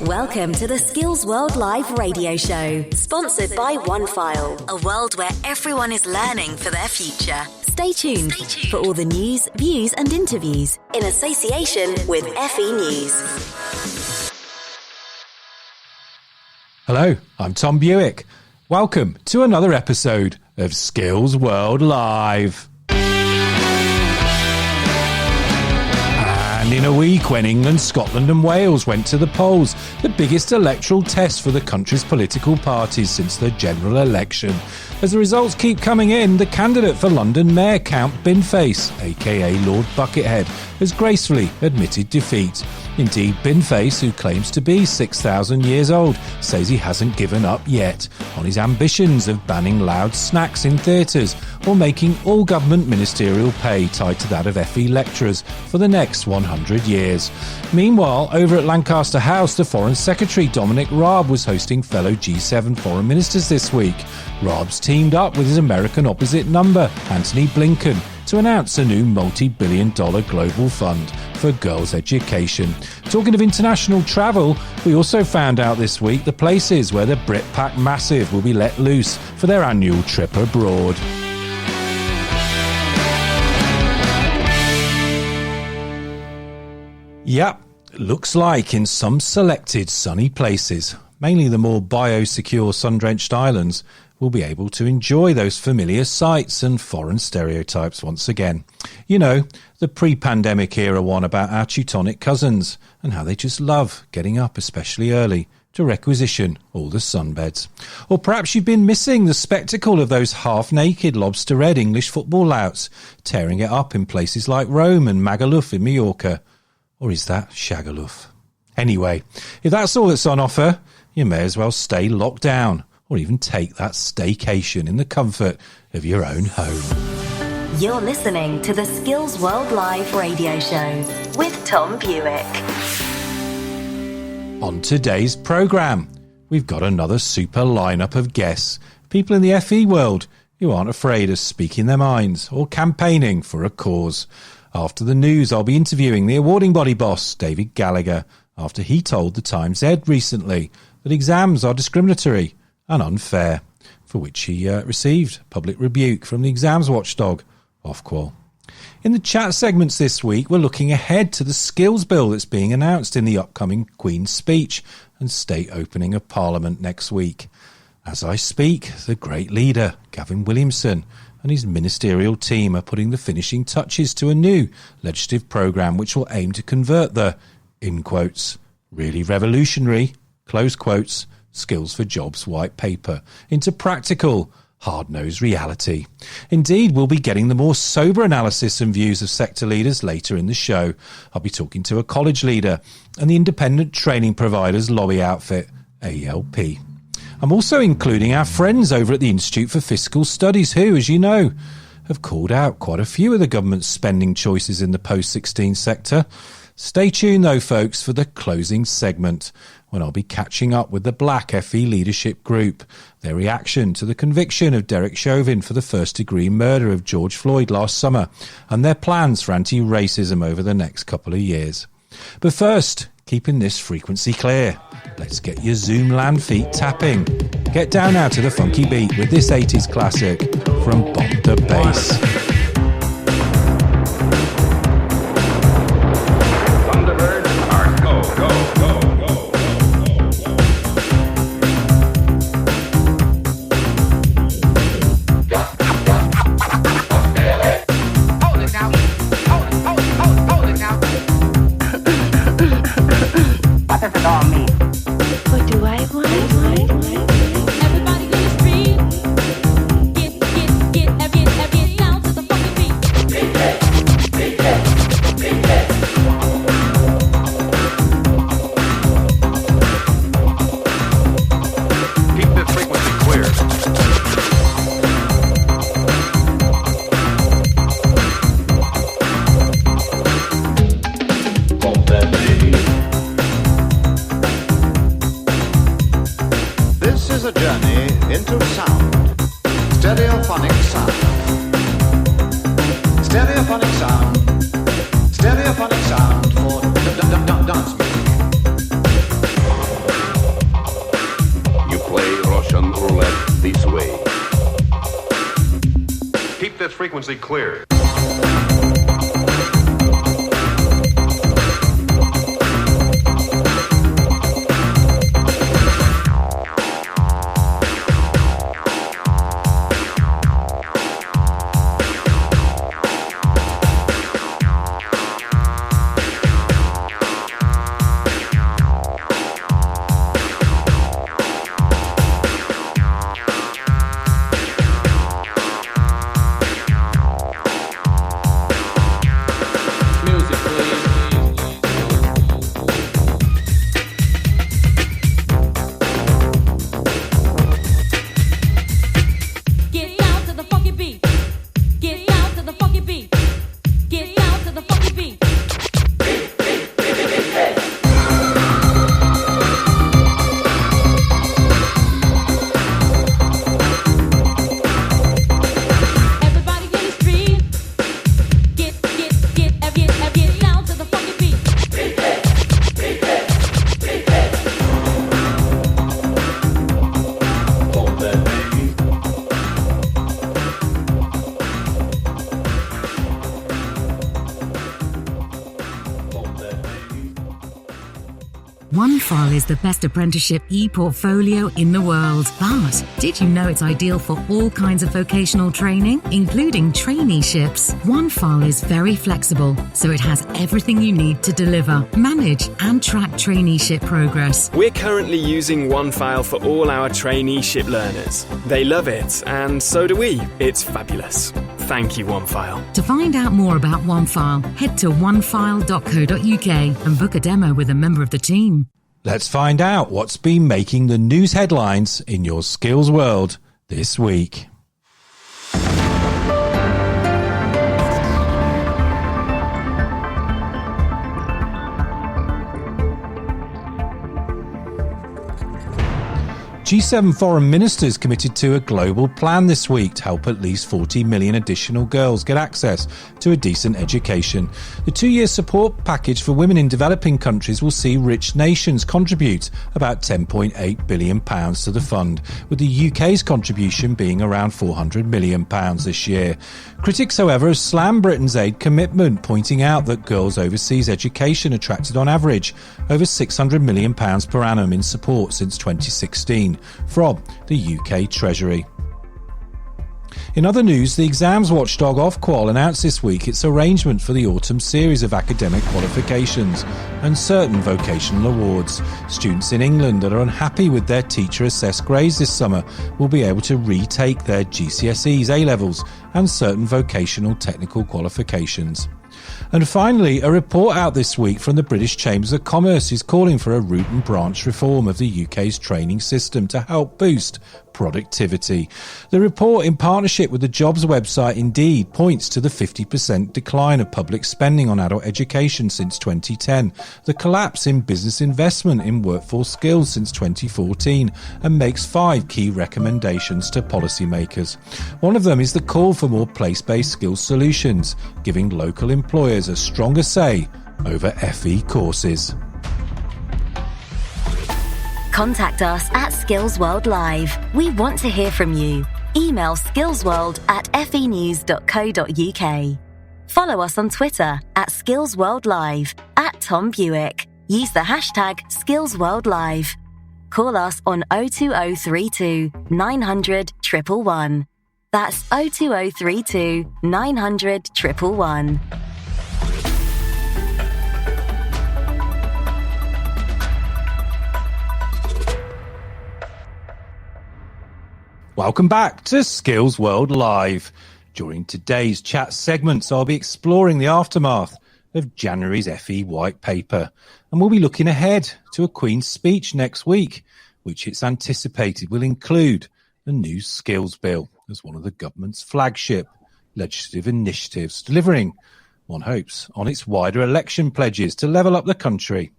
Welcome to the Skills World Live radio show, sponsored by OneFile, a world where everyone is learning for their future. Stay tuned for all the news, views and interviews in association with FE News. Hello, I'm Tom Bewick. Welcome to another episode of Skills World Live. And in a week when England, Scotland and Wales went to the polls, the biggest electoral test for the country's political parties since the general election. As the results keep coming in, the candidate for London Mayor, Count Binface, aka Lord Buckethead, has gracefully admitted defeat. Indeed, Binface, who claims to be 6,000 years old, says he hasn't given up yet on his ambitions of banning loud snacks in theatres or making all government ministerial pay tied to that of FE lecturers for the next 100 years. Meanwhile, over at Lancaster House, the Foreign Secretary Dominic Raab was hosting fellow G7 foreign ministers this week. Raab's teamed up with his American opposite number, Antony Blinken, to announce a new multi-billion-dollar global fund for girls' education. Talking of international travel, we also found out this week the places where the BritPack Massive will be let loose for their annual trip abroad. Yep, looks like in some selected sunny places, mainly the more biosecure sun-drenched islands, we'll be able to enjoy those familiar sights and foreign stereotypes once again. You know, the pre-pandemic era one about our Teutonic cousins and how they just love getting up especially early to requisition all the sunbeds. Or perhaps you've been missing the spectacle of those half-naked lobster-red English football louts tearing it up in places like Rome and Magaluf in Mallorca. Or is that Shagaluf? Anyway, if that's all that's on offer, you may as well stay locked down or even take that staycation in the comfort of your own home. You're listening to the Skills World Live radio show with Tom Bewick. On today's programme, we've got another super lineup of guests, people in the FE world who aren't afraid of speaking their minds or campaigning for a cause. After the news, I'll be interviewing the awarding body boss, David Gallagher, after he told the Times Ed recently that exams are discriminatory and unfair, for which he received public rebuke from the exams watchdog, Ofqual. In the chat segments this week, we're looking ahead to the skills bill that's being announced in the upcoming Queen's speech and state opening of Parliament next week. As I speak, the great leader, Gavin Williamson, and his ministerial team are putting the finishing touches to a new legislative programme which will aim to convert the, in quotes, really revolutionary, close quotes, Skills for Jobs white paper into practical, hard-nosed reality. Indeed, we'll be getting the more sober analysis and views of sector leaders later in the show. I'll be talking to a college leader and the independent training providers lobby outfit, AELP. I'm also including our friends over at the Institute for Fiscal Studies who, as you know, have called out quite a few of the government's spending choices in the post-16 sector. Stay tuned though, folks, for the closing segment, when I'll be catching up with the Black FE Leadership Group, their reaction to the conviction of Derek Chauvin for the first-degree murder of George Floyd last summer, and their plans for anti-racism over the next couple of years. But first, keeping this frequency clear, let's get your Zoomland feet tapping. Get down now to the funky beat with this 80s classic from Bomb the Bass. What do I want? Everybody in the street, get down to the frequency clear. OneFile is the best apprenticeship e-portfolio in the world. But did you know it's ideal for all kinds of vocational training, including traineeships? OneFile is very flexible, so it has everything you need to deliver, manage, and track traineeship progress. We're currently using OneFile for all our traineeship learners. They love it, and so do we. It's fabulous. Thank you, OneFile. To find out more about OneFile, head to onefile.co.uk and book a demo with a member of the team. Let's find out what's been making the news headlines in your skills world this week. G7 foreign ministers committed to a global plan this week to help at least 40 million additional girls get access to a decent education. The 2-year support package for women in developing countries will see rich nations contribute about £10.8 billion to the fund, with the UK's contribution being around £400 million this year. Critics, however, have slammed Britain's aid commitment, pointing out that girls' overseas education attracted on average over £600 million per annum in support since 2016. From the UK Treasury. In other news, the exams watchdog Ofqual announced this week its arrangement for the autumn series of academic qualifications and certain vocational awards. Students in England that are unhappy with their teacher-assessed grades this summer will be able to retake their GCSEs, A-levels and certain vocational technical qualifications. And finally, a report out this week from the British Chambers of Commerce is calling for a root and branch reform of the UK's training system to help boost productivity. The report, in partnership with the jobs website Indeed, points to the 50% decline of public spending on adult education since 2010, the collapse in business investment in workforce skills since 2014, and makes 5 key recommendations to policymakers. One of them is the call for more place-based skills solutions, giving local employers a stronger say over FE courses. Contact us at Skills World Live. We want to hear from you. Email skillsworld@fenews.co.uk. Follow us on Twitter at Skills World Live, at Tom Bewick. Use the hashtag Skills World Live. Call us on 02032 900 111. That's 02032 900 111. Welcome back to Skills World Live. During today's chat segments, I'll be exploring the aftermath of January's FE White Paper, and we'll be looking ahead to a Queen's speech next week, which it's anticipated will include the new Skills Bill as one of the government's flagship legislative initiatives, delivering, one hopes, on its wider election pledges to level up the country.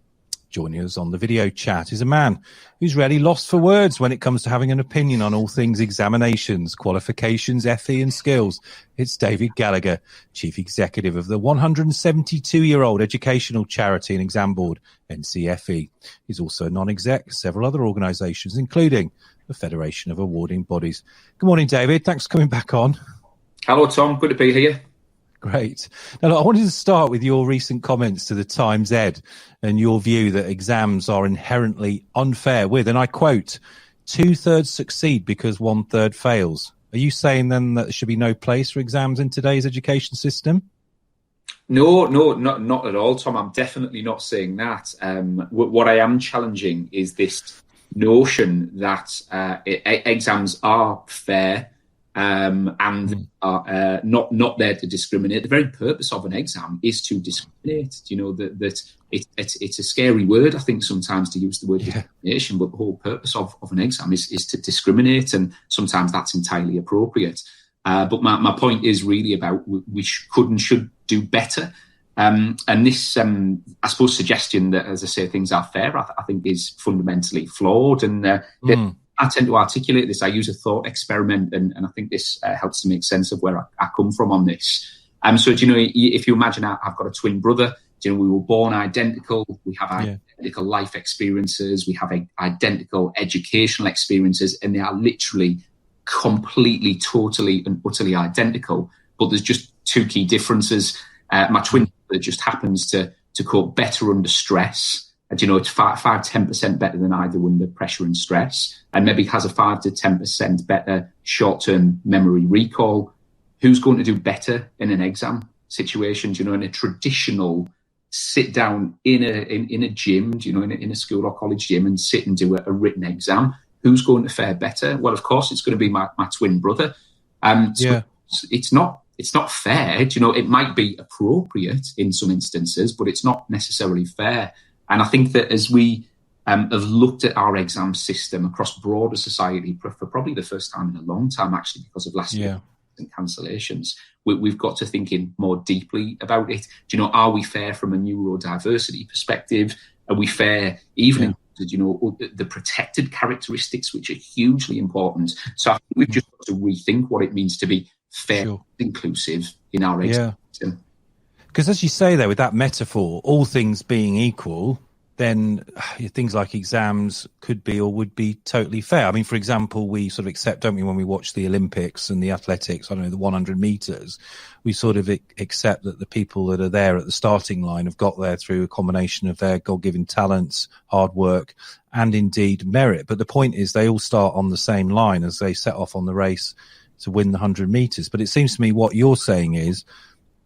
Joining us on the video chat is a man who's rarely lost for words when it comes to having an opinion on all things examinations, qualifications, FE and skills. It's David Gallagher, Chief Executive of the 172-year-old educational charity and exam board, NCFE. He's also a non-exec, several other organisations, including the Federation of Awarding Bodies. Good morning, David. Thanks for coming back on. Hello, Tom. Good to be here. Great. Now, look, I wanted to start with your recent comments to the Times Ed and your view that exams are inherently unfair with, and I quote, 2/3 succeed because 1/3 fails. Are you saying then that there should be no place for exams in today's education system? No, not at all, Tom. I'm definitely not saying that. What I am challenging is this notion that exams are fair and are not there to discriminate. The very purpose of an exam is to discriminate. You know, that it's a scary word, I think, sometimes to use the word discrimination, but the whole purpose of an exam is to discriminate, and sometimes that's entirely appropriate. But my point is really about we could and should do better. And this, I suppose, suggestion that, as I say, things are fair, I think is fundamentally flawed. And I tend to articulate this. I use a thought experiment, and I think this helps to make sense of where I come from on this. So, you know, if you imagine I've got a twin brother, you know, we were born identical. We have identical life experiences. We have identical educational experiences, and they are literally completely, totally and utterly identical. But there's just two key differences. My twin brother just happens to cope better under stress. And, you know, it's 5-10% better than I do under pressure and stress, and maybe has a 5 to 10% better short-term memory recall. Who's going to do better in an exam situation? You know, in a traditional sit down in a gym, you know, in a school or college gym, and sit and do a written exam. Who's going to fare better? Well, of course, it's going to be my twin brother. So it's not fair. You know, it might be appropriate in some instances, but it's not necessarily fair. And I think that as we have looked at our exam system across broader society for probably the first time in a long time, actually, because of last year and cancellations, we've got to thinking more deeply about it. Do you know, are we fair from a neurodiversity perspective? Are we fair even in, you know, the protected characteristics, which are hugely important? So I think we've just got to rethink what it means to be fair, inclusive in our exam system. Because as you say there, with that metaphor, all things being equal, then things like exams could be or would be totally fair. I mean, for example, we sort of accept, don't we, when we watch the Olympics and the athletics, I don't know, the 100 meters, we sort of accept that the people that are there at the starting line have got there through a combination of their God-given talents, hard work, and indeed merit. But the point is they all start on the same line as they set off on the race to win the 100 meters. But it seems to me what you're saying is,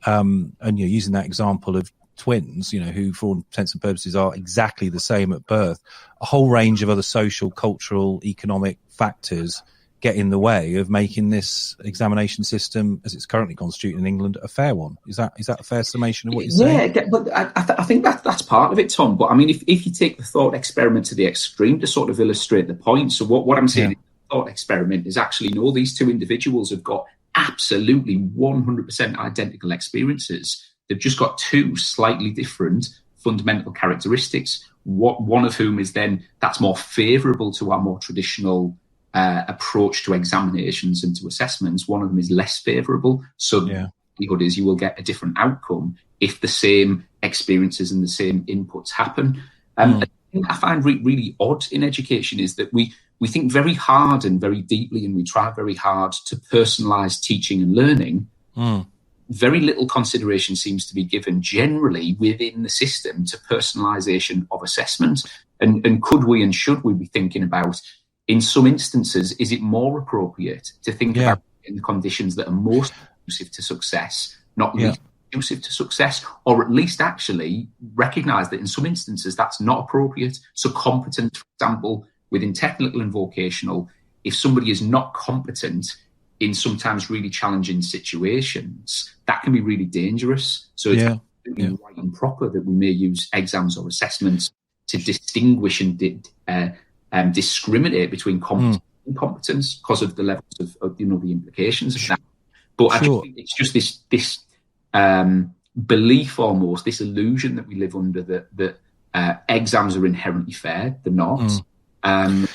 and you're using that example of twins, you know, who for all intents and purposes are exactly the same at birth, a whole range of other social, cultural, economic factors get in the way of making this examination system, as it's currently constituted in England, a fair one. Is that a fair summation of what you're saying? Yeah, but I think that's part of it, Tom. But I mean, if you take the thought experiment to the extreme to sort of illustrate the point, so what I'm saying in the thought experiment is actually, no, these two individuals have got absolutely 100% identical experiences. They've just got two slightly different fundamental characteristics, one of whom is then that's more favourable to our more traditional approach to examinations and to assessments. One of them is less favourable. So the likelihood is you will get a different outcome if the same experiences and the same inputs happen. The thing I find really odd in education is that we think very hard and very deeply, and we try very hard to personalise teaching and learning. Very little consideration seems to be given generally within the system to personalisation of assessment. And could we and should we be thinking about, in some instances, is it more appropriate to think about in the conditions that are most conducive to success, not least conducive to success, or at least actually recognise that in some instances that's not appropriate? So competent, for example, within technical and vocational, if somebody is not competent in sometimes really challenging situations, that can be really dangerous. So it's absolutely right and proper that we may use exams or assessments to distinguish and discriminate between competence and incompetence because of the levels of you know, the implications of that. But I think it's just this belief, almost this illusion that we live under, that exams are inherently fair. They're not. And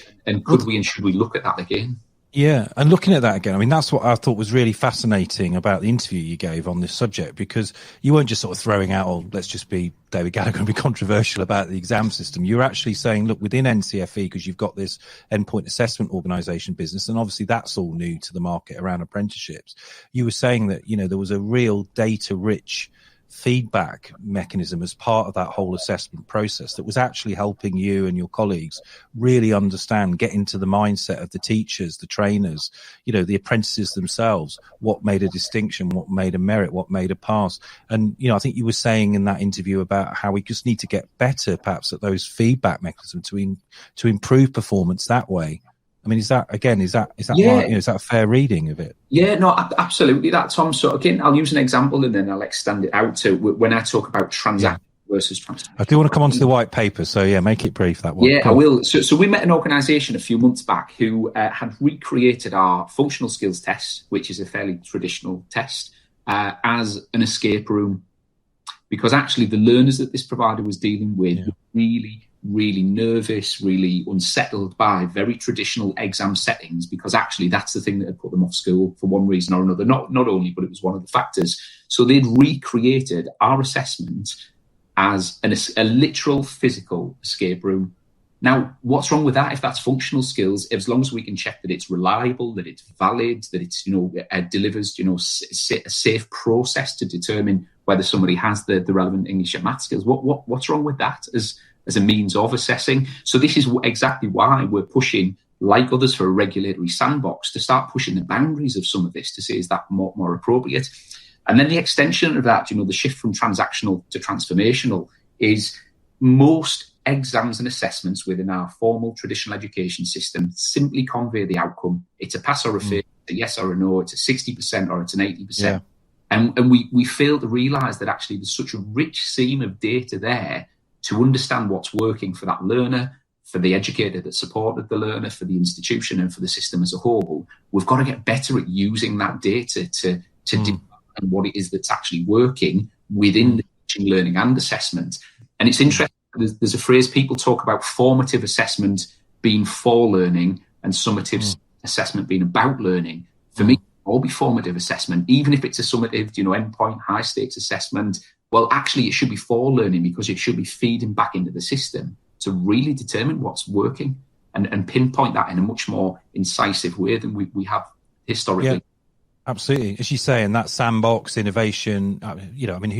could we and should we look at that again? Yeah, and looking at that again, I mean, that's what I thought was really fascinating about the interview you gave on this subject, because you weren't just sort of throwing out, oh, let's just be David Gallagher and be controversial about the exam system. You're actually saying, look, within NCFE, because you've got this endpoint assessment organisation business, and obviously that's all new to the market around apprenticeships. You were saying that, you know, there was a real data-rich feedback mechanism as part of that whole assessment process that was actually helping you and your colleagues really understand, get into the mindset of the teachers, the trainers, you know, the apprentices themselves, what made a distinction, what made a merit, what made a pass. And, you know, I think you were saying in that interview about how we just need to get better perhaps at those feedback mechanisms to improve performance that way. I mean, is that right? You know, is that a fair reading of it? Yeah, no, absolutely that, Tom. So again, I'll use an example and then I'll extend it out to when I talk about transaction versus transformation. I do want to come on to the white paper, so yeah, make it brief, that one. Yeah, cool. I will. So we met an organisation a few months back who had recreated our functional skills test, which is a fairly traditional test, as an escape room, because actually the learners that this provider was dealing with were really nervous, really unsettled by very traditional exam settings, because actually that's the thing that had put them off school for one reason or another. Not only, but it was one of the factors. So they'd recreated our assessment as a literal physical escape room. Now, what's wrong with that? If that's functional skills, as long as we can check that it's reliable, that it's valid, that it's, you know, delivers, you know, a safe process to determine whether somebody has the relevant English and math skills. What's wrong with that as a means of assessing? So this is exactly why we're pushing, like others, for a regulatory sandbox to start pushing the boundaries of some of this to say, is that more appropriate? And then the extension of that, you know, the shift from transactional to transformational is most exams and assessments within our formal traditional education system simply convey the outcome. It's a pass or a fail, a yes or a no, it's a 60% or it's an 80%. Yeah. And we fail to realise that actually there's such a rich seam of data there to understand what's working for that learner, for the educator that supported the learner, for the institution and for the system as a whole. We've got to get better at using that data to define what it is that's actually working within the teaching, learning and assessment. And it's interesting, there's a phrase, people talk about formative assessment being for learning and summative assessment being about learning. For me, all be formative assessment, even if it's a summative, you know, endpoint, high stakes assessment. Well, actually, it should be for learning, because it should be feeding back into the system to really determine what's working and pinpoint that in a much more incisive way than we have historically. Yeah, absolutely. As you say, in that sandbox innovation, you know, I mean,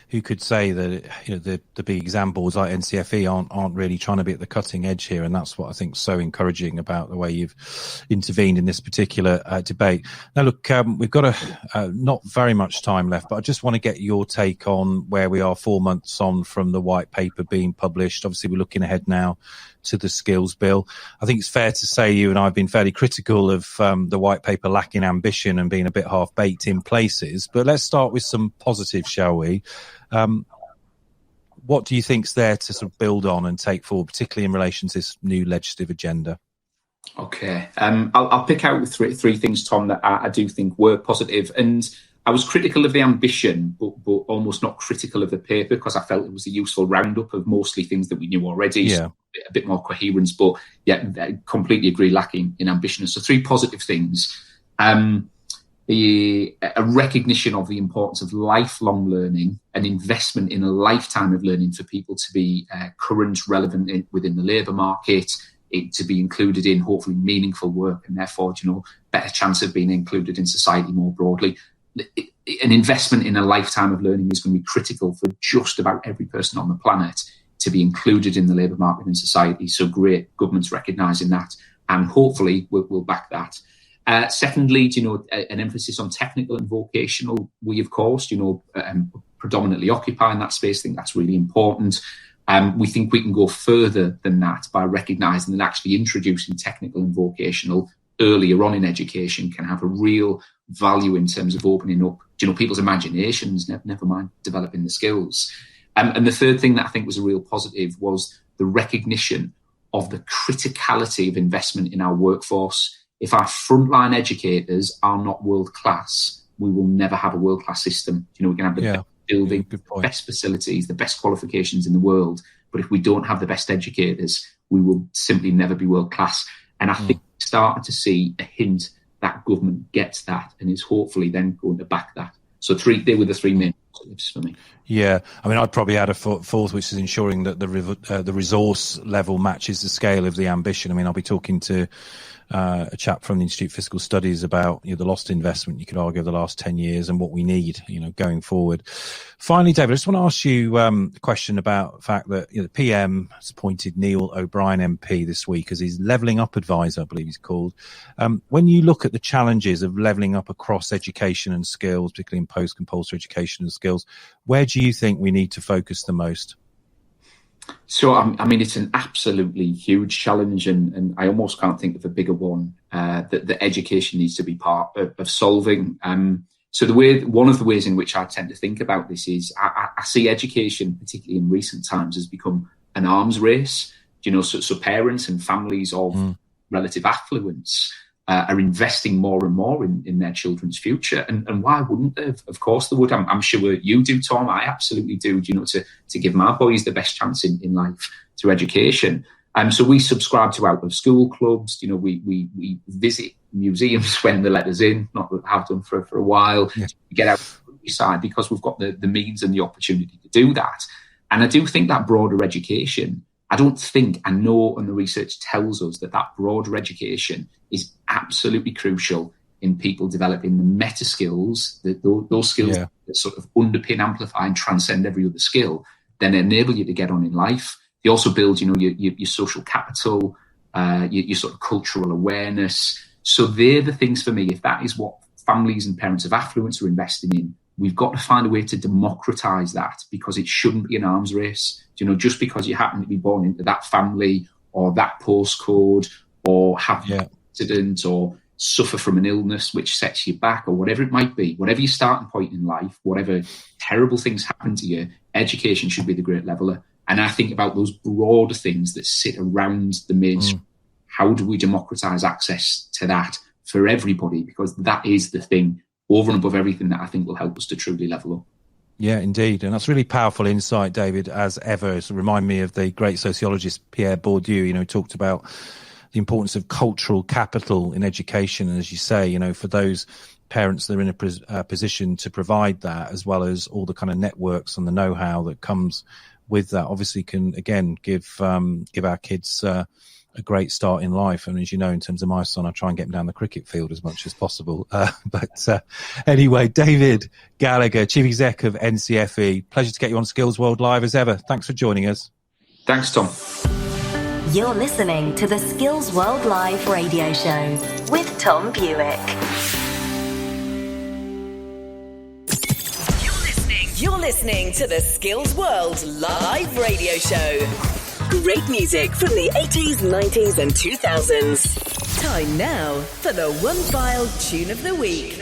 who could say that, you know, the big exam boards like NCFE aren't really trying to be at the cutting edge here? And that's what I think is so encouraging about the way you've intervened in this particular debate. Now, look, we've got not very much time left, but I just want to get your take on where we are 4 months on from the white paper being published. Obviously, we're looking ahead now to the skills bill. I think it's fair to say you and I have been fairly critical of the white paper lacking ambition and being a bit half-baked in places. But let's start with some positives, shall we? What do you think's there to sort of build on and take forward, particularly in relation to this new legislative agenda? Okay. I'll pick out three things, Tom, that I do think were positive. And I was critical of the ambition, but almost not critical of the paper, because I felt it was a useful roundup of mostly things that we knew already. Yeah. So a bit more coherence, but yeah, I completely agree, lacking in ambition. So three positive things. A recognition of the importance of lifelong learning, an investment in a lifetime of learning for people to be current, relevant within the labour market, to be included in hopefully meaningful work, and therefore, you know, better chance of being included in society more broadly. An investment in a lifetime of learning is going to be critical for just about every person on the planet to be included in the labour market and society. So great, government's recognising that, and hopefully we'll back that. Secondly, you know, an emphasis on technical and vocational. We, of course, you know, predominantly occupy in that space. I think that's really important. We think we can go further than that by recognising that actually introducing technical and vocational earlier on in education can have a real value in terms of opening up, you know, people's imaginations, never mind developing the skills. And the third thing that I think was a real positive was the recognition of the criticality of investment in our workforce. If our frontline educators are not world-class, we will never have a world-class system. You know, we can have the best building, the best facilities, the best qualifications in the world. But if we don't have the best educators, we will simply never be world-class. And I think starting to see a hint that government gets that and is hopefully then going to back that. So they were the three main positives for me. Yeah, I mean, I'd probably add a fourth, which is ensuring that the resource level matches the scale of the ambition. I mean, I'll be talking to a chap from the Institute of Fiscal Studies about the lost investment, you could argue, of the last 10 years and what we need, going forward. Finally, David, I just want to ask you a question about the fact that the PM has appointed Neil O'Brien MP this week as his levelling up advisor, I believe he's called. When you look at the challenges of levelling up across education and skills, particularly in post-compulsory education and skills, where do you think we need to focus the most? So, I mean, it's an absolutely huge challenge, and I almost can't think of a bigger one that the education needs to be part of solving. So one of the ways in which I tend to think about this is I see education, particularly in recent times, has become an arms race. So parents and families of relative affluence are investing more and more in their children's future. And why wouldn't they? Of course they would. I'm sure you do, Tom. I absolutely do, to give my boys the best chance in life through education. So we subscribe to out-of-school clubs. We visit museums when they let us in, not that I have done for a while. Yeah. We get out of the countryside because we've got the means and the opportunity to do that. And I do think that broader education, I know, and the research tells us that broader education is absolutely crucial in people developing the meta skills, those skills that sort of underpin, amplify, and transcend every other skill, then enable you to get on in life. They also build, your social capital, your sort of cultural awareness. So they're the things for me. If that is what families and parents of affluence are investing in, we've got to find a way to democratise that, because it shouldn't be an arms race. Just because you happen to be born into that family or that postcode or have an accident or suffer from an illness which sets you back, or whatever it might be, whatever your starting point in life, whatever terrible things happen to you, education should be the great leveller. And I think about those broader things that sit around the mainstream. How do we democratise access to that for everybody? Because that is the thing over and above everything that I think will help us to truly level up. Yeah, indeed. And that's really powerful insight, David, as ever. It remind me of the great sociologist Pierre Bourdieu, who talked about the importance of cultural capital in education. And as you say, for those parents that are in a position to provide that, as well as all the kind of networks and the know-how that comes with that, obviously can, again, give our kids a great start in life. And as you know, in terms of my son, I try and get him down the cricket field as much as possible. But anyway, David Gallagher, Chief Exec of NCFE. Pleasure to get you on Skills World Live as ever. Thanks for joining us. Thanks, Tom. You're listening to the Skills World Live radio show with Tom Bewick. You're listening to the Skills World Live radio show. Great music from the 80s, 90s and 2000s. Time now for the One File Tune of the Week.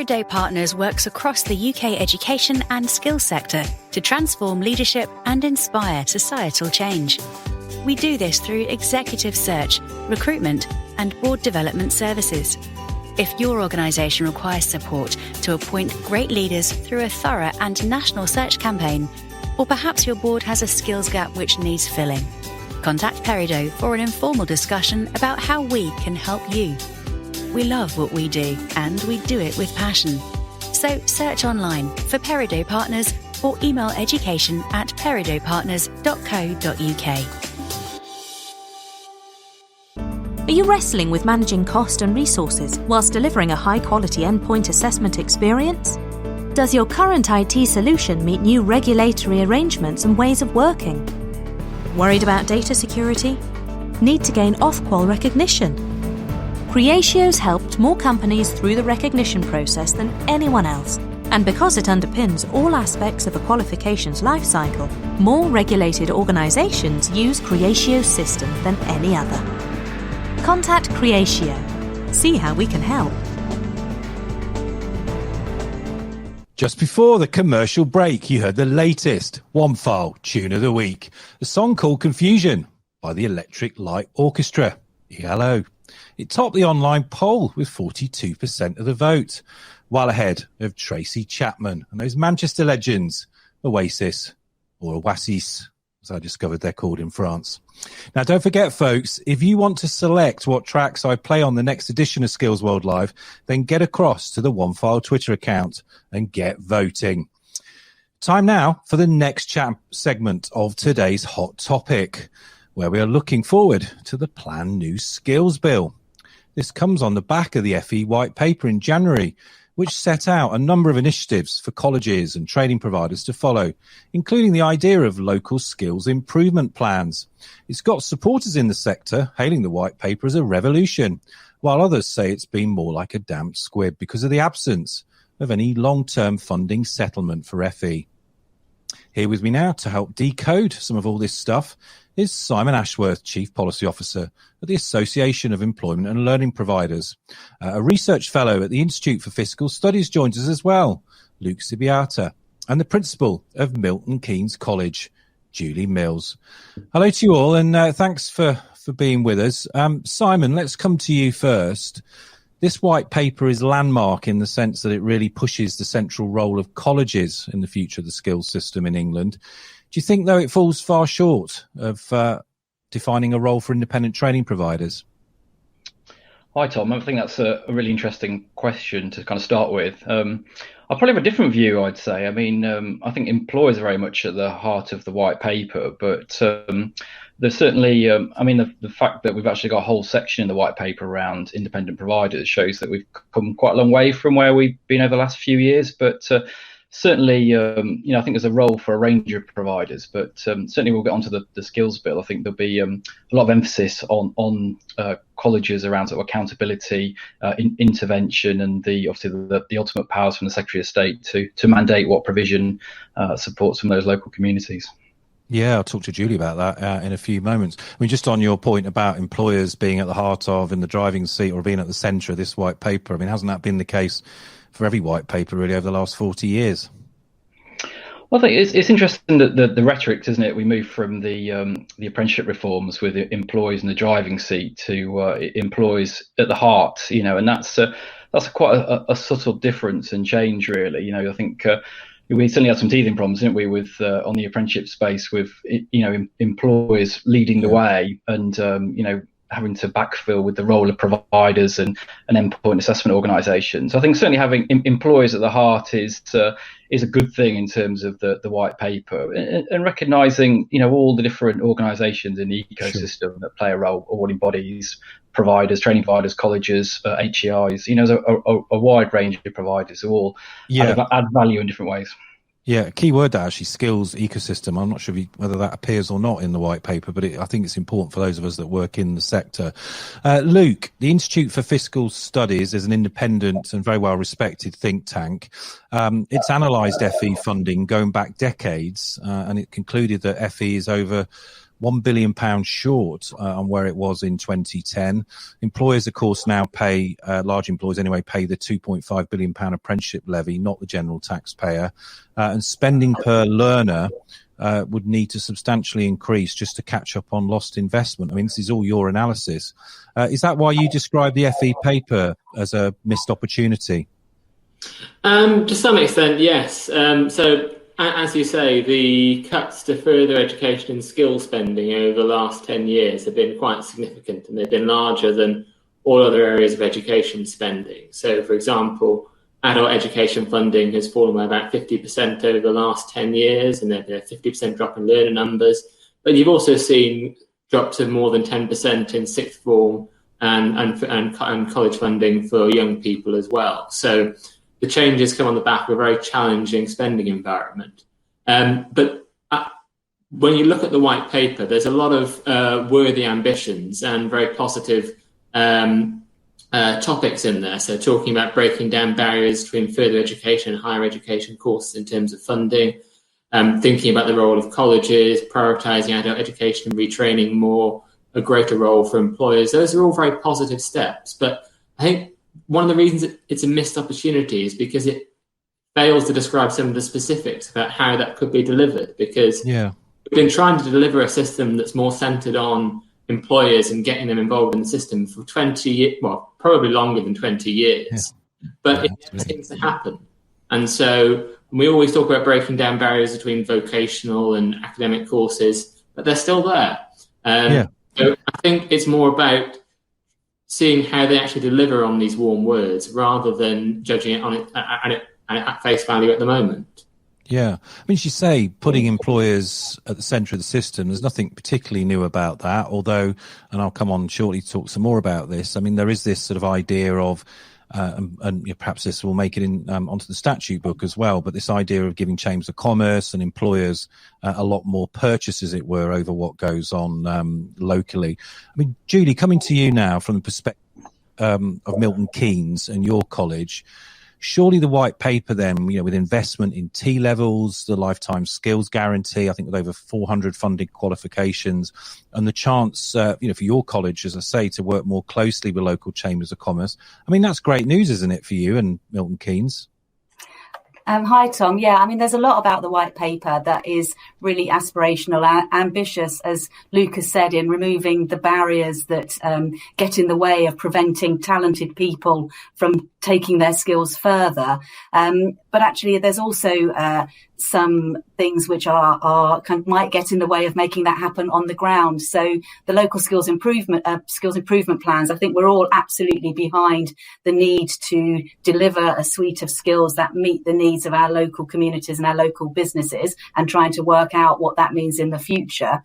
Peridot Partners works across the UK education and skills sector to transform leadership and inspire societal change. We do this through executive search, recruitment, and board development services. If your organisation requires support to appoint great leaders through a thorough and national search campaign, or perhaps your board has a skills gap which needs filling, contact Peridot for an informal discussion about how we can help you. We love what we do, and we do it with passion. So search online for Peridot Partners or email education@peridotpartners.co.uk. Are you wrestling with managing cost and resources whilst delivering a high-quality endpoint assessment experience? Does your current IT solution meet new regulatory arrangements and ways of working? Worried about data security? Need to gain Ofqual recognition? Creatio's helped more companies through the recognition process than anyone else. And because it underpins all aspects of a qualifications lifecycle, more regulated organisations use Creatio's system than any other. Contact Creatio. See how we can help. Just before the commercial break, you heard the latest OneFile tune of the week, a song called Confusion by the Electric Light Orchestra, ELO. It topped the online poll with 42% of the vote, well ahead of Tracy Chapman and those Manchester legends, Oasis, or Oasis, as I discovered they're called in France. Now, don't forget, folks, if you want to select what tracks I play on the next edition of Skills World Live, then get across to the OneFile Twitter account and get voting. Time now for the next segment of today's Hot Topic, where we are looking forward to the planned new skills bill. This comes on the back of the FE White Paper in January, which set out a number of initiatives for colleges and training providers to follow, including the idea of local skills improvement plans. It's got supporters in the sector hailing the White Paper as a revolution, while others say it's been more like a damp squib because of the absence of any long-term funding settlement for FE. Here with me now to help decode some of all this stuff is Simon Ashworth, Chief Policy Officer at the Association of Employment and Learning Providers. A research fellow at the Institute for Fiscal Studies joins us as well, Luke Sibieta, and the Principal of Milton Keynes College, Julie Mills. Hello to you all, and thanks for being with us. Simon, let's come to you first. This white paper is landmark in the sense that it really pushes the central role of colleges in the future of the skills system in England. Do you think, though, it falls far short of defining a role for independent training providers? Hi, Tom. I think that's a really interesting question to kind of start with. I probably have a different view, I'd say. I mean, I think employers are very much at the heart of the white paper, but there's certainly, the fact that we've actually got a whole section in the white paper around independent providers shows that we've come quite a long way from where we've been over the last few years. But certainly, I think there's a role for a range of providers, but certainly we'll get onto the skills bill. I think there'll be a lot of emphasis on colleges around sort of accountability, intervention, and the ultimate powers from the Secretary of State to mandate what provision supports from those local communities. Yeah, I'll talk to Julie about that in a few moments. I mean, just on your point about employers being at the heart of, in the driving seat, or being at the centre of this white paper, I mean, hasn't that been the case for every white paper really over the last 40 years? Well, I think it's interesting that the rhetoric, isn't it? We moved from the apprenticeship reforms with employees in the driving seat to employees at the heart, and that's quite a subtle difference and change, really. I think we certainly had some teething problems, didn't we, with on the apprenticeship space with employers leading the way and having to backfill with the role of providers and endpoint assessment organisations. I think certainly having employers at the heart is a good thing in terms of the white paper, and recognising all the different organisations in the ecosystem that play a role, awarding bodies, providers, training providers, colleges, HEIs. There's a wide range of providers who all add value in different ways. Yeah, key word there, actually, skills ecosystem. I'm not sure whether that appears or not in the white paper, but I think it's important for those of us that work in the sector. Luke, the Institute for Fiscal Studies is an independent and very well respected think tank. It's analysed FE funding going back decades, and it concluded that FE is over £1 billion short on where it was in 2010. Employers, of course, now pay, large employers anyway, pay the £2.5 billion apprenticeship levy, not the general taxpayer. And spending per learner would need to substantially increase just to catch up on lost investment. I mean, this is all your analysis. Is that why you describe the FE paper as a missed opportunity? To some extent, yes. So, as you say, the cuts to further education and skill spending over the last 10 years have been quite significant, and they've been larger than all other areas of education spending. So, for example, adult education funding has fallen by about 50% over the last 10 years, and there's been a 50% drop in learner numbers. But you've also seen drops of more than 10% in sixth form and college funding for young people as well. So the changes come on the back of a very challenging spending environment. But when you look at the white paper, there's a lot of worthy ambitions and very positive topics in there. So talking about breaking down barriers between further education and higher education courses in terms of funding, thinking about the role of colleges, prioritising adult education and retraining more, a greater role for employers. Those are all very positive steps. But I think one of the reasons it's a missed opportunity is because it fails to describe some of the specifics about how that could be delivered. Because we've been trying to deliver a system that's more centred on employers and getting them involved in the system for 20 years, well, probably longer than 20 years. But it never seems to happen. And so we always talk about breaking down barriers between vocational and academic courses, but they're still there. So I think it's more about seeing how they actually deliver on these warm words rather than judging it on it at face value at the moment. Yeah. I mean, as you say, putting employers at the centre of the system, there's nothing particularly new about that, although, and I'll come on shortly to talk some more about this, I mean, there is this sort of idea of, and perhaps this will make it in onto the statute book as well, but this idea of giving chambers of commerce and employers a lot more purchase, as it were, over what goes on locally. I mean, Julie, coming to you now from the perspective of Milton Keynes and your college, surely the white paper then, with investment in T-levels, the lifetime skills guarantee, I think with over 400 funded qualifications, and the chance, for your college, as I say, to work more closely with local chambers of commerce. I mean, that's great news, isn't it, for you and Milton Keynes? Hi, Tom. Yeah, I mean, there's a lot about the white paper that is really aspirational and ambitious, as Luke has said, in removing the barriers that get in the way of preventing talented people from taking their skills further. But actually, there's also some things which are kind of might get in the way of making that happen on the ground. So the local skills improvement plans, I think we're all absolutely behind the need to deliver a suite of skills that meet the needs of our local communities and our local businesses, and trying to work out what that means in the future.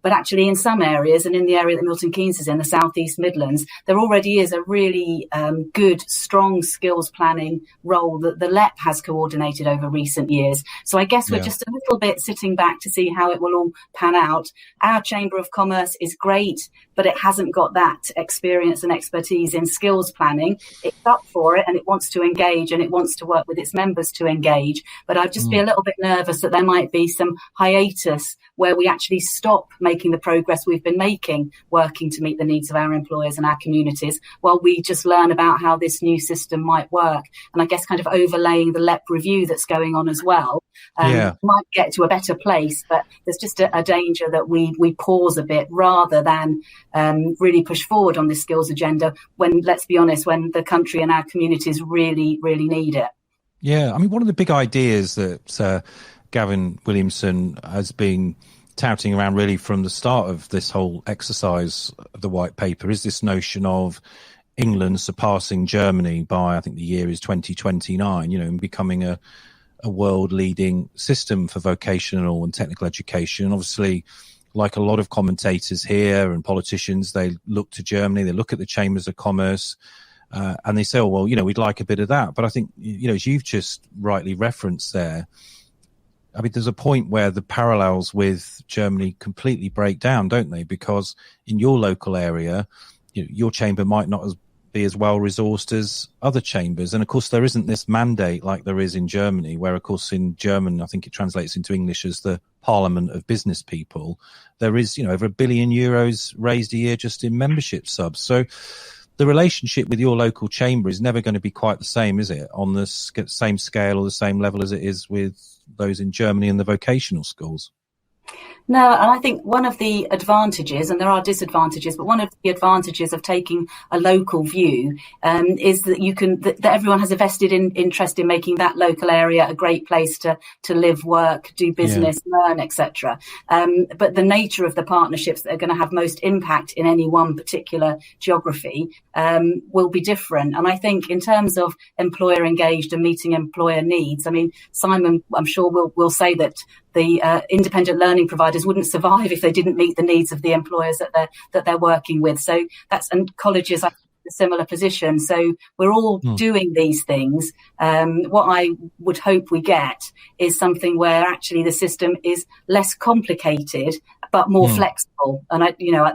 But actually, in some areas, and in the area that Milton Keynes is in, the South East Midlands, there already is a really good, strong skills planning role that the LEP has coordinated over recent years. So I guess we're just a little bit sitting back to see how it will all pan out. Our Chamber of Commerce is great, but it hasn't got that experience and expertise in skills planning. It's up for it, and it wants to engage, and it wants to work with its members to engage. But I'd just be a little bit nervous that there might be some hiatus where we actually stop making the progress we've been making, working to meet the needs of our employers and our communities, while we just learn about how this new system might work. And I guess kind of overlaying the LEP review that's going on as well, might get to a better place. But there's just a danger that we pause a bit rather than really push forward on this skills agenda when, let's be honest, when the country and our communities really, really need it. Yeah, I mean, one of the big ideas that Gavin Williamson has been touting around really from the start of this whole exercise of the white paper is this notion of England surpassing Germany by, I think the year is 2029, and becoming a world leading system for vocational and technical education. And obviously, like a lot of commentators here and politicians, they look to Germany, they look at the chambers of commerce, and they say, oh, well, we'd like a bit of that. But I think, as you've just rightly referenced there, I mean, there's a point where the parallels with Germany completely break down, don't they? Because in your local area, your chamber might not be as well resourced as other chambers. And of course, there isn't this mandate like there is in Germany, where, of course, in German, I think it translates into English as the Parliament of Business People. There is, over €1 billion raised a year just in membership subs. So the relationship with your local chamber is never going to be quite the same, is it? On the same scale or the same level as it is with those in Germany and the vocational schools. No, and I think one of the advantages, and there are disadvantages, but one of the advantages of taking a local view is that that everyone has a vested interest in making that local area a great place to live, work, do business, learn, etc. But the nature of the partnerships that are going to have most impact in any one particular geography will be different. And I think in terms of employer engaged and meeting employer needs, I mean, Simon, I'm sure will say that the independent learning providers wouldn't survive if they didn't meet the needs of the employers that they're working with. So and colleges are in a similar position. So we're all doing these things. What I would hope we get is something where actually the system is less complicated but more flexible. And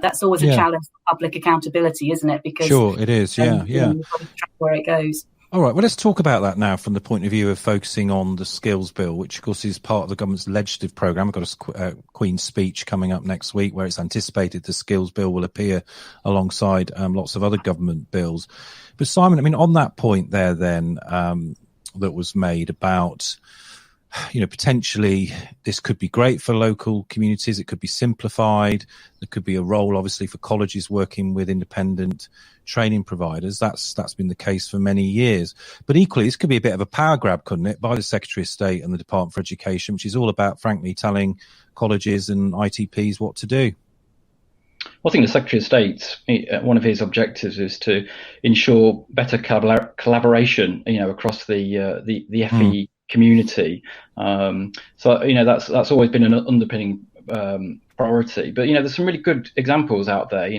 that's always a challenge for public accountability, isn't it? Because sure, it is. You've got to track where it goes. All right, well, let's talk about that now from the point of view of focusing on the skills bill, which, of course, is part of the government's legislative programme. We've got a Queen's speech coming up next week where it's anticipated the skills bill will appear alongside lots of other government bills. But, Simon, I mean, on that point there then that was made about, potentially this could be great for local communities. It could be simplified. There could be a role, obviously, for colleges working with independent training providers. That's been the case for many years. But equally, this could be a bit of a power grab, couldn't it, by the Secretary of State and the Department for Education, which is all about, frankly, telling colleges and ITPs what to do. Well, I think the Secretary of State, one of his objectives is to ensure better collaboration, across the FE community. So that's always been an underpinning priority. But there's some really good examples out there,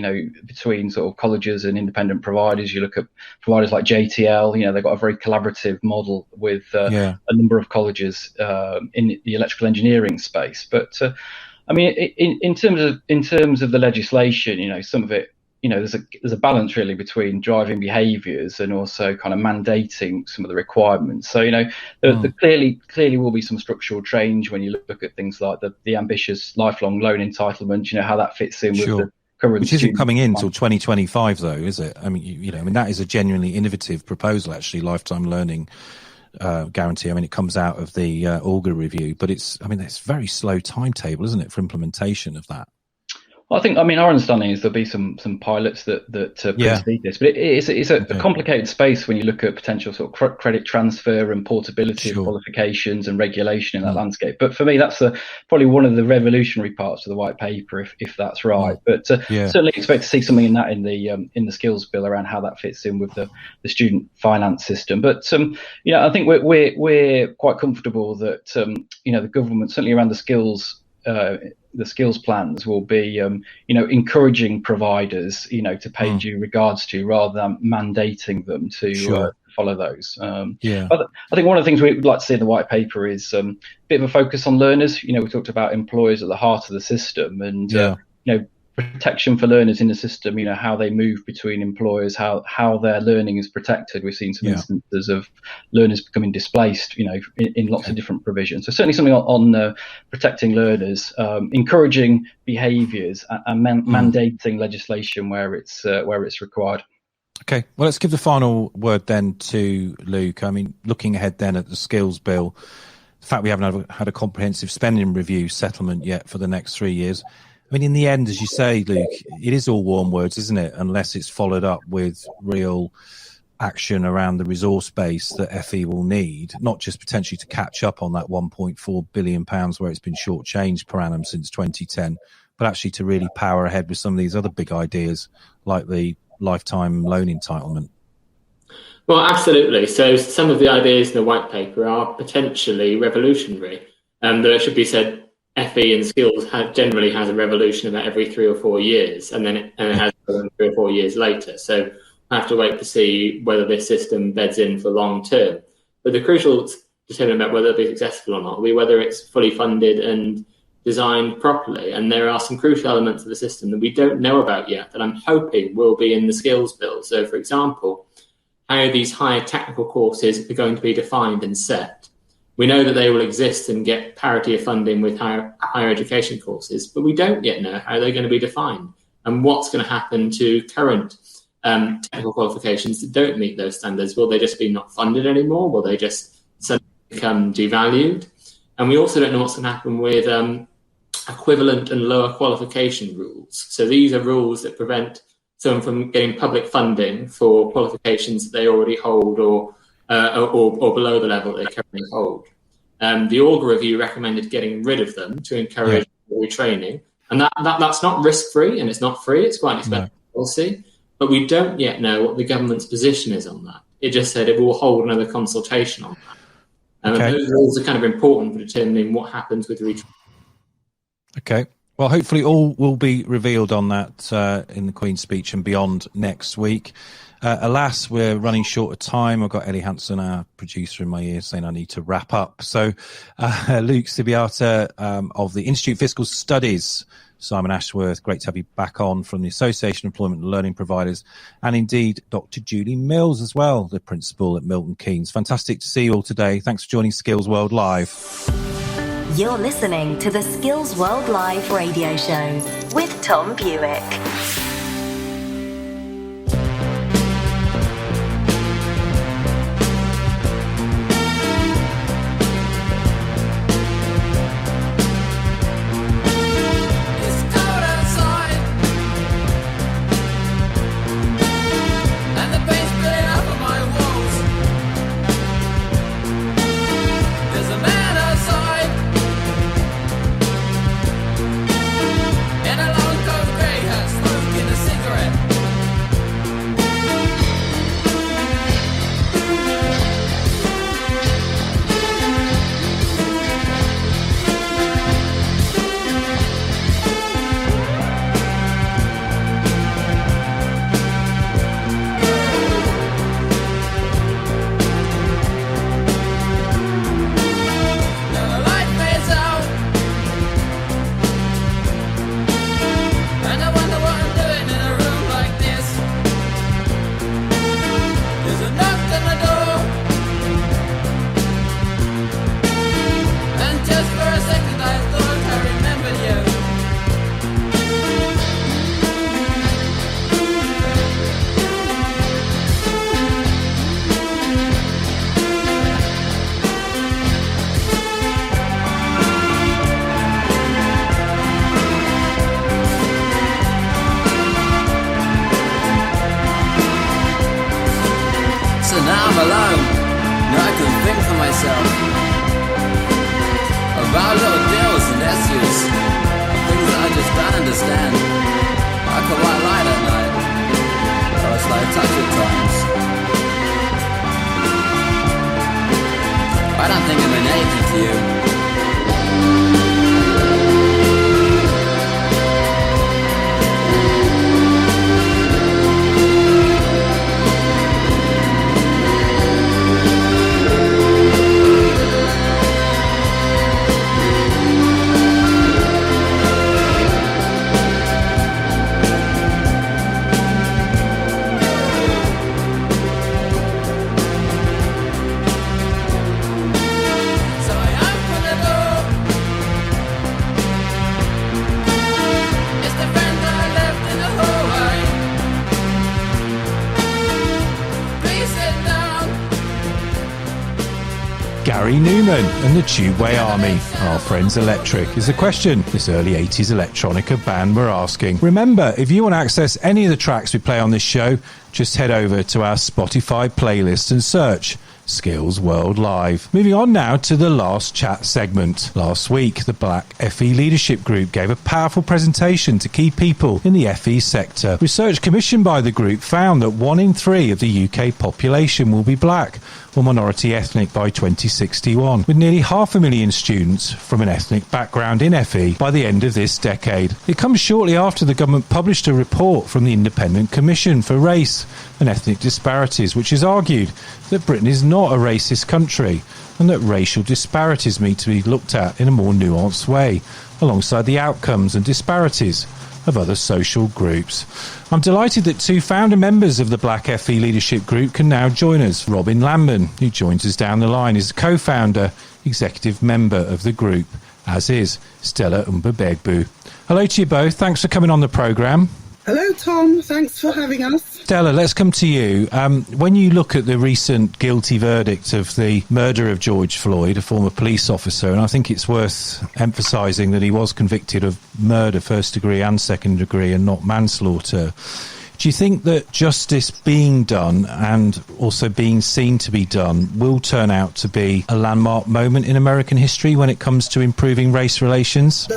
between sort of colleges and independent providers. You look at providers like JTL, they've got a very collaborative model with a number of colleges in the electrical engineering space. But I mean, in terms of the legislation, some of it, there's a balance really between driving behaviours and also kind of mandating some of the requirements. So there clearly will be some structural change when you look at things like the ambitious lifelong loan entitlement. How that fits in with the current, which isn't coming in until 2025, though, is it? I mean, that is a genuinely innovative proposal, actually, lifetime learning guarantee. I mean, it comes out of the Auger review, but it's a very slow timetable, isn't it, for implementation of that? Well, our understanding is there'll be some pilots that precede this, but it's a complicated space when you look at potential sort of credit transfer and portability of qualifications and regulation in that landscape. But for me, that's probably one of the revolutionary parts of the white paper, if that's right. But certainly expect to see something in that in the skills bill around how that fits in with the student finance system. But I think we're quite comfortable that the government, certainly around the skills plans, will be encouraging providers to pay due regards to, rather than mandating them to follow those. But I think one of the things we'd like to see in the white paper is a bit of a focus on learners. We talked about employers at the heart of the system, and protection for learners in the system, how they move between employers, how their learning is protected. We've seen some instances of learners becoming displaced, in lots of different provisions. So certainly something on protecting learners, encouraging behaviours, and mandating legislation where it's required. Okay, well, let's give the final word then to Luke. I mean, looking ahead then at the skills bill, the fact we haven't had a comprehensive spending review settlement yet for the next 3 years. I mean, in the end, as you say, Luke, it is all warm words, isn't it? Unless it's followed up with real action around the resource base that FE will need, not just potentially to catch up on that £1.4 billion where it's been shortchanged per annum since 2010, but actually to really power ahead with some of these other big ideas like the lifetime loan entitlement. Well, absolutely. So some of the ideas in the white paper are potentially revolutionary. Though it should be said, FE and skills generally has a revolution about every 3 or 4 years, and then it has 3 or 4 years later. So I have to wait to see whether this system beds in for long term. But the crucial determinant about whether it'll be successful or not will be whether it's fully funded and designed properly. And there are some crucial elements of the system that we don't know about yet that I'm hoping will be in the skills bill. So, for example, how these higher technical courses are going to be defined and set. We know that they will exist and get parity of funding with higher education courses, but we don't yet know how they're going to be defined and what's going to happen to current technical qualifications that don't meet those standards. Will they just be not funded anymore? Will they just suddenly become devalued? And we also don't know what's going to happen with equivalent and lower qualification rules. So these are rules that prevent someone from getting public funding for qualifications that they already hold or below the level they currently hold. The Auger Review recommended getting rid of them to encourage retraining. And that's not risk-free, and it's not free. It's quite an expensive policy. But we don't yet know what the government's position is on that. It just said it will hold another consultation on that. And those rules are kind of important for determining what happens with retraining. Okay. Well, hopefully all will be revealed on that in the Queen's speech and beyond next week. Alas, we're running short of time. I've got Ellie Hansen, our producer, in my ear saying I need to wrap up. So Luke Sibieta of the Institute of Fiscal Studies, Simon Ashworth, great to have you back on from the Association of Employment and Learning Providers, and indeed Dr. Julie Mills as well, the principal at Milton Keynes. Fantastic to see you all today. Thanks for joining Skills World Live. You're listening to the Skills World Live radio show with Tom Bewick. Newman and the Tubeway Army, our friends Electric, is the question this early 80s electronica band were asking. Remember, if you want to access any of the tracks we play on this show, just head over to our Spotify playlist and search Skills World Live. Moving on now to the last chat segment. Last week, the Black FE Leadership Group gave a powerful presentation to key people in the FE sector. Research commissioned by the group found that 1 in 3 of the UK population will be black or minority ethnic by 2061, with nearly 500,000 students from an ethnic background in FE by the end of this decade. It comes shortly after the government published a report from the Independent Commission for Race and Ethnic Disparities, which has argued that Britain is not a racist country and that racial disparities need to be looked at in a more nuanced way. alongside the outcomes and disparities of other social groups. I'm delighted that two founder members of the Black FE Leadership Group can now join us. Robin Landman, who joins us down the line, is co-founder, executive member of the group, as is Stella Mbubaegbu. Hello to you both. Thanks for coming on the programme. Hello, Tom. Thanks for having us. Stella, let's come to you. When you look at the recent guilty verdict of the murder of George Floyd, a former police officer, and I think it's worth emphasising that he was convicted of murder, first degree and second degree, and not manslaughter. Do you think that justice being done and also being seen to be done will turn out to be a landmark moment in American history when it comes to improving race relations?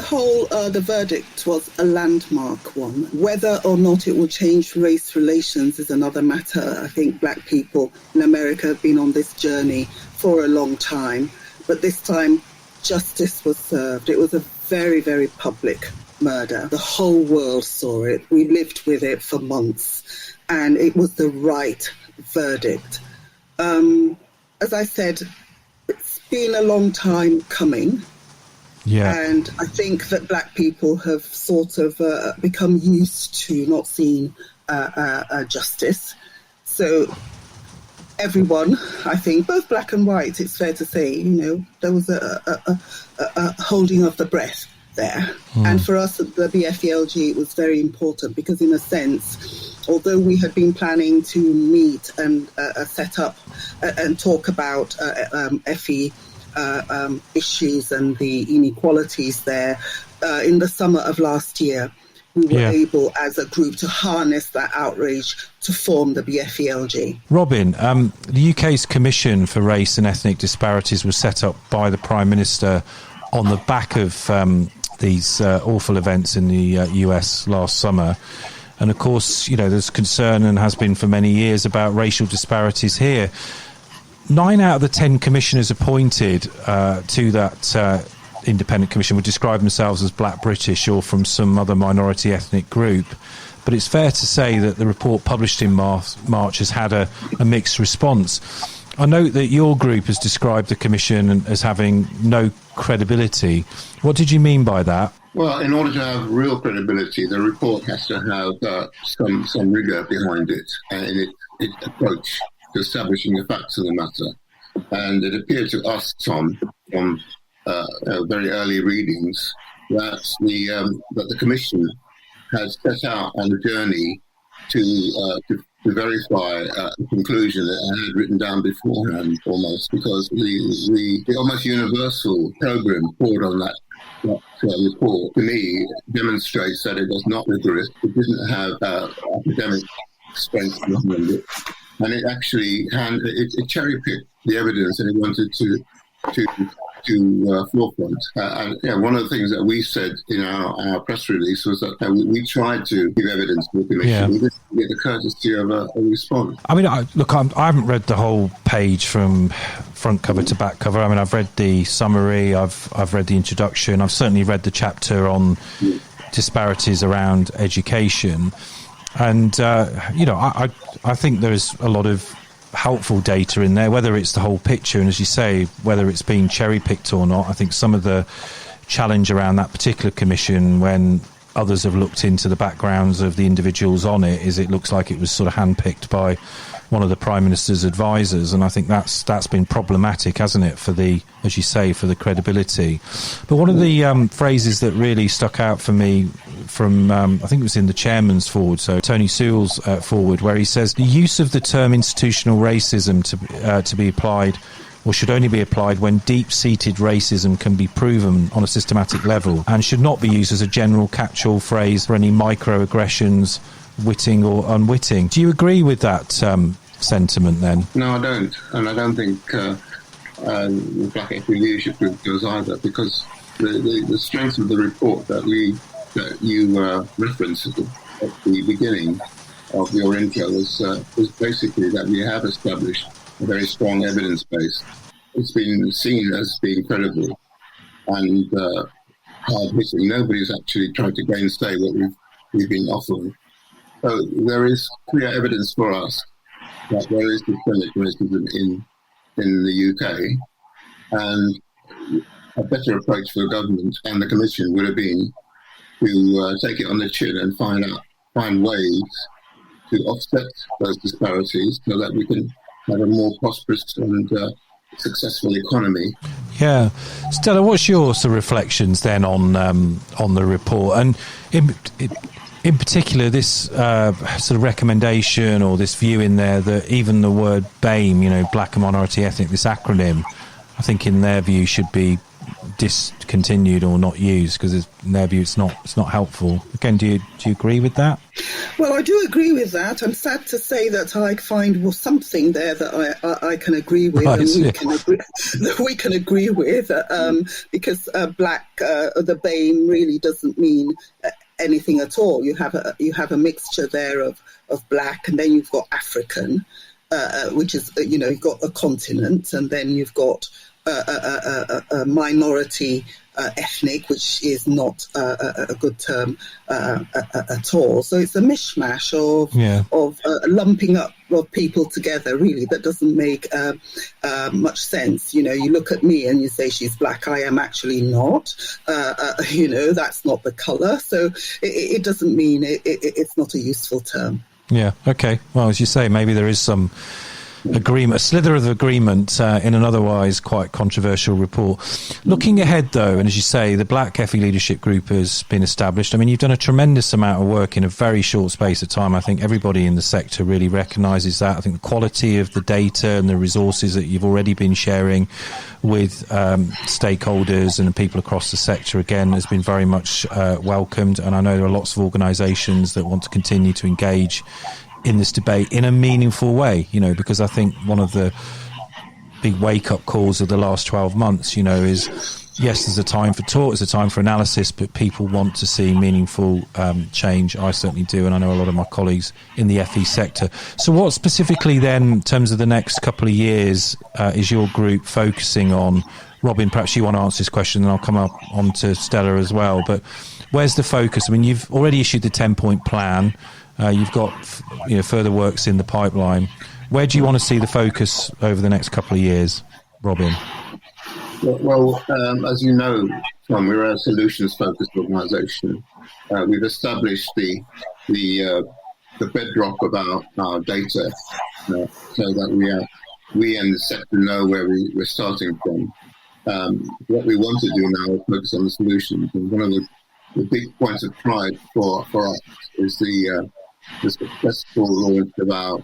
The verdict was a landmark one. Whether or not it will change race relations is another matter. I think black people in America have been on this journey for a long time, but this time justice was served. It was a very, very public murder. The whole world saw it. We lived with it for months, and it was the right verdict. As I said, it's been a long time coming. Yeah. And I think that black people have sort of become used to not seeing justice. So everyone, I think, both black and white, it's fair to say, there was a holding of the breath there. And for us at the BFELG, it was very important because, in a sense, although we had been planning to meet and set up and talk about FE issues and the inequalities there, in the summer of last year, we were able, as a group, to harness that outrage to form the BFELG. Robin, the UK's Commission for Race and Ethnic Disparities was set up by the Prime Minister on the back of these awful events in the US last summer. And of course, there's concern, and has been for many years, about racial disparities here. 9 out of the 10 commissioners appointed to that independent commission would describe themselves as black British or from some other minority ethnic group. But it's fair to say that the report published in March has had a mixed response. I note that your group has described the Commission as having no credibility. What did you mean by that? Well, in order to have real credibility, the report has to have some rigour behind it and its approach to establishing the facts of the matter. And it appeared to us, Tom, from very early readings, that the Commission has set out on a journey to verify a conclusion that I had written down beforehand, almost, because the almost universal program poured on that report, to me, demonstrates that it was not rigorous. It didn't have academic strength behind it, and it actually it cherry-picked the evidence, and it wanted to forefront. And one of the things that we said in our press release was that we tried to give evidence to the Commission. Yeah. We didn't get the courtesy of a response. I mean, I haven't read the whole page from front cover to back cover. I mean, I've read the summary, I've read the introduction, I've certainly read the chapter on disparities around education. And, I think there's a lot of helpful data in there, whether it's the whole picture and, as you say, whether it's being cherry-picked or not. I think some of the challenge around that particular commission, when others have looked into the backgrounds of the individuals on it, is it looks like it was sort of handpicked by one of the Prime Minister's advisors, and I think that's been problematic, hasn't it, for the, as you say, for the credibility. But one of the phrases that really stuck out for me from, I think it was in the chairman's forward, so Tony Sewell's forward, where he says the use of the term institutional racism to be applied, or should only be applied when deep-seated racism can be proven on a systematic level, and should not be used as a general catch-all phrase for any microaggressions, witting or unwitting. Do you agree with that sentiment then? No, I don't. And I don't think the Black FE Leadership Group does either, because the strength of the report that you referenced at the beginning of your intro was basically that we have established a very strong evidence base. It's been seen as being credible and hard-hitting. Nobody's actually tried to gainsay what we've been offering. So there is clear evidence for us that there is systemic racism in the UK, and a better approach for the government and the Commission would have been to take it on the chin and find ways to offset those disparities so that we can have a more prosperous and successful economy. Yeah. Stella, what's your sort of reflections then on the report? And in particular, this sort of recommendation or this view in there that even the word BAME, Black and Minority Ethnic, this acronym, I think in their view should be discontinued or not used because in their view it's not helpful. Again, do you agree with that? Well, I do agree with that. I'm sad to say that I find something there that I can agree with, right, and we can agree with, because black, the BAME really doesn't mean anything at all. You have a mixture there of black, and then you've got African, which is you've got a continent, and then you've got a minority ethnic, which is not a good term at all. So it's a mishmash of lumping up of people together, really, that doesn't make much sense. You look at me and you say she's black. I am actually not. That's not the colour. So it doesn't mean it's not a useful term. Yeah, okay. Well, as you say, maybe there is some agreement, a slither of agreement in an otherwise quite controversial report. Looking ahead, though, and as you say, the Black FE Leadership Group has been established. I mean, you've done a tremendous amount of work in a very short space of time. I think everybody in the sector really recognises that. I think the quality of the data and the resources that you've already been sharing with stakeholders and the people across the sector, again, has been very much welcomed. And I know there are lots of organisations that want to continue to engage in this debate in a meaningful way, because I think one of the big wake-up calls of the last 12 months, is, yes, there's a time for talk, there's a time for analysis, but people want to see meaningful change. I certainly do, and I know a lot of my colleagues in the FE sector. So what specifically then, in terms of the next couple of years, is your group focusing on? Robin, perhaps you want to answer this question, and I'll come up on to Stella as well. But where's the focus? I mean, you've already issued the 10-point plan. You've got further works in the pipeline. Where do you want to see the focus over the next couple of years, Robin? Well, as you know, Tom, we're a solutions-focused organisation. We've established the bedrock of our data so that we and the sector know where we're starting from. What we want to do now is focus on the solutions. And one of the big points of pride for us is the successful launch of our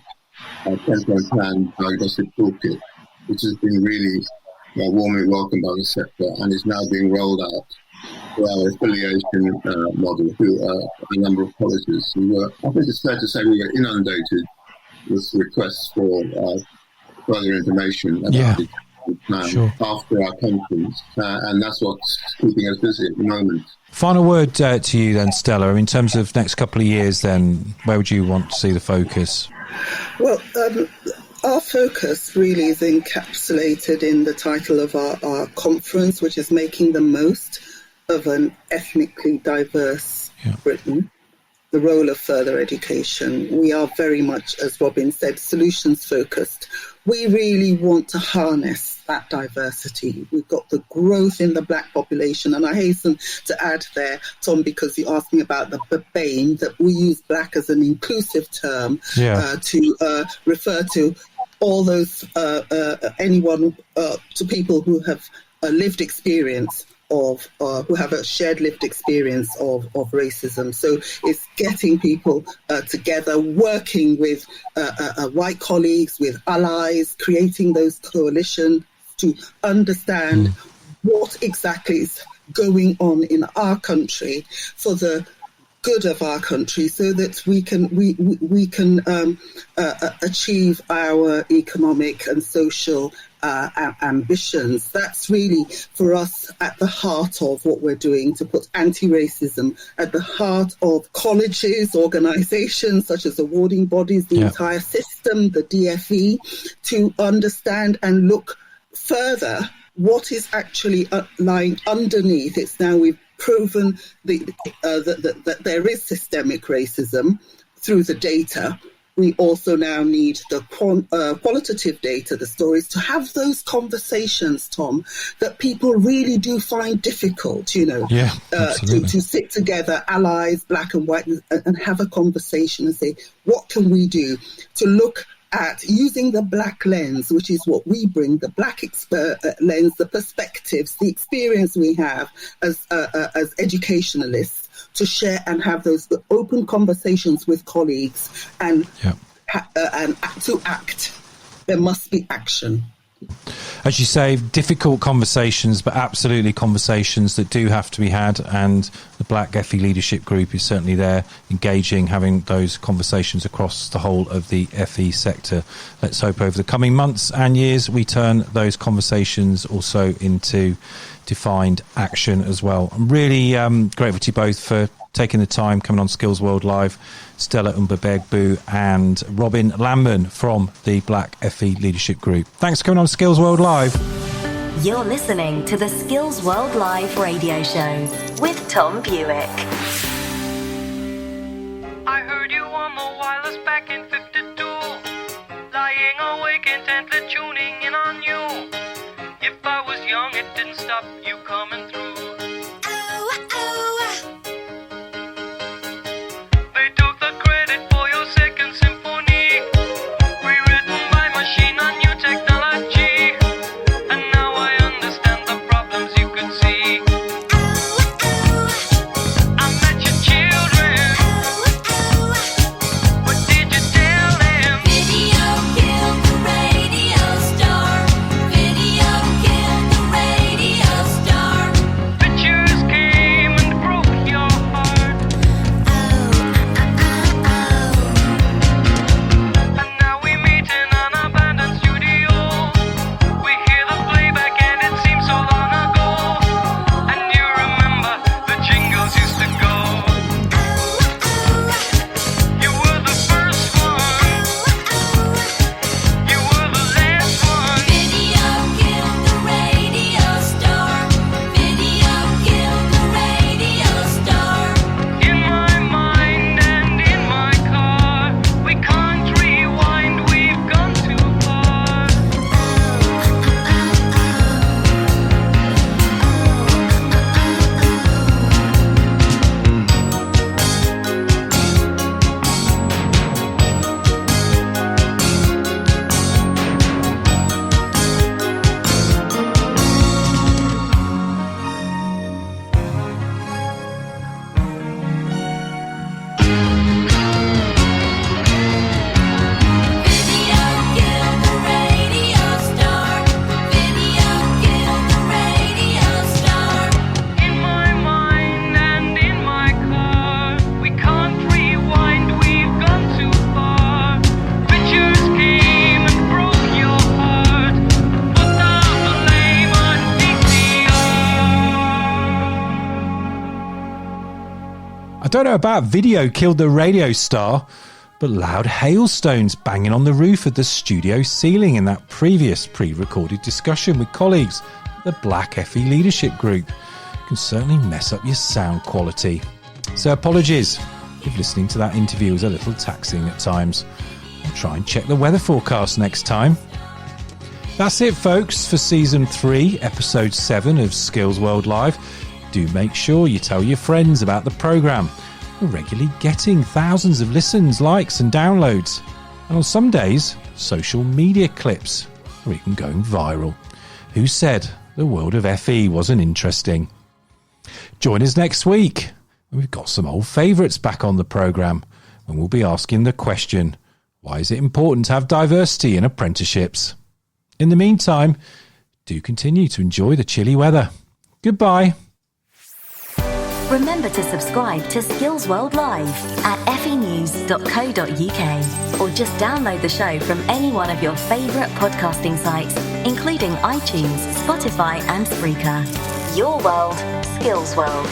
10-point plan diagnostic toolkit, which has been really warmly welcomed by the sector and is now being rolled out to our affiliation model to a number of colleges. I think it's fair to say we were inundated with requests for further information about the plan after our conference, and that's what's keeping us busy at the moment. Final word to you then, Stella. In terms of next couple of years then, where would you want to see the focus? Well, our focus really is encapsulated in the title of our conference, which is making the most of an ethnically diverse Britain, the role of further education. We are very much, as Robin said, solutions focused. We really want to harness that diversity. We've got the growth in the black population, and I hasten to add there, Tom, because you asked me about the BAME, that we use black as an inclusive term to refer to all those to people who have a lived experience of who have a shared lived experience of racism. So it's getting people together, working with white colleagues, with allies, creating those coalitions to understand what exactly is going on in our country for the good of our country, so that we can achieve our economic and social ambitions. That's really for us at the heart of what we're doing, to put anti-racism at the heart of colleges, organisations such as awarding bodies, the entire system, the DFE, to understand and look further what is actually lying underneath. It's now we've proven that there is systemic racism through the data, we also now need the qualitative data, the stories, to have those conversations, Tom, that people really do find difficult, to sit together, allies, black and white, and have a conversation and say, what can we do to look at using the black lens, which is what we bring, the black expert lens, the perspectives, the experience we have as educationalists, to share and have those open conversations with colleagues and to act. There must be action. As you say, difficult conversations, but absolutely conversations that do have to be had, and the Black FE Leadership Group is certainly there, engaging, having those conversations across the whole of the FE sector. Let's hope over the coming months and years we turn those conversations also into defined action as well. I'm really grateful to you both for taking the time, coming on Skills World Live. Stella Mbubaegbu and Robin Landman from the Black FE Leadership Group. Thanks for coming on Skills World Live. You're listening to the Skills World Live radio show with Tom Bewick. I heard you on the wireless back in 52, lying awake intently tuning in on you. If I was young, it didn't stop you coming through. Don't know about video killed the radio star, but loud hailstones banging on the roof of the studio ceiling in that previous pre-recorded discussion with colleagues at the Black FE Leadership Group can certainly mess up your sound quality. So apologies if listening to that interview was a little taxing at times. I'll try and check the weather forecast next time. That's it, folks, for Season 3, Episode 7 of Skills World Live. Do make sure you tell your friends about the programme. We're regularly getting thousands of listens, likes and downloads. And on some days, social media clips are even going viral. Who said the world of FE wasn't interesting? Join us next week. We've got some old favourites back on the programme, and we'll be asking the question, why is it important to have diversity in apprenticeships? In the meantime, do continue to enjoy the chilly weather. Goodbye. Remember to subscribe to Skills World Live at fenews.co.uk or just download the show from any one of your favourite podcasting sites, including iTunes, Spotify and Spreaker. Your world, Skills World.